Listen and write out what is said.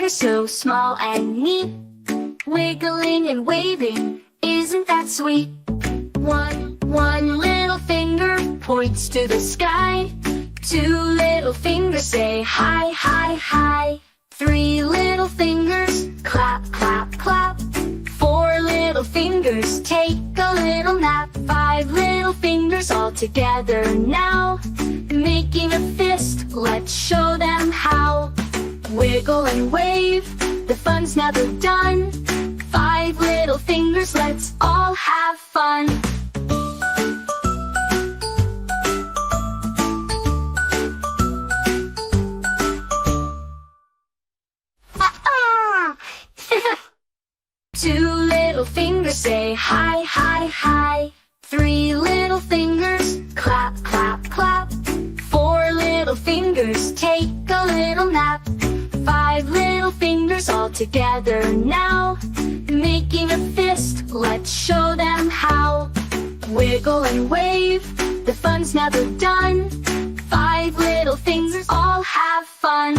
fingers so small and neat, wiggling and waving, isn't that sweet? One little finger points to the sky. Two little fingers say hi, hi, hi. Three little fingers clap, clap, clap. Four little fingers take a little nap. Five little fingers all together now, making a fist, let's show them how. Wiggle and wave, the fun's never done. Five little fingers, let's all have fun. Two little fingers say hi, hi, hi. Three little fingers clap, clap, clap. Four little fingers take a little nap. Five little fingers all together now, making a fist, let's show them how. Wiggle and wave, the fun's never done. Five little fingers all have fun.